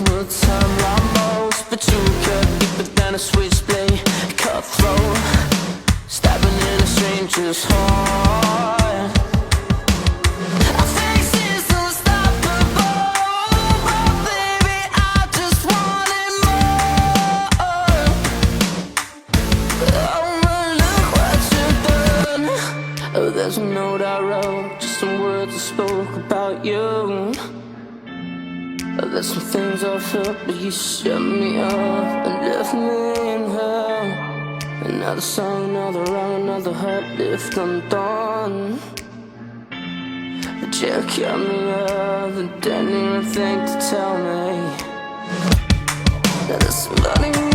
will time like most, but you cut deeper than a switchblade, cutthroat, stabbing in a stranger's heart. Our faces unstoppable, but baby, I just wanted more. Oh, look what you've done. Oh, there's a note I wrote, just some words I spoke about you. There's some things I felt, but you shut me up and left me in hell. Another song, another wrong, another heart left undone. But you cut me up and didn't even think to tell me that there's somebody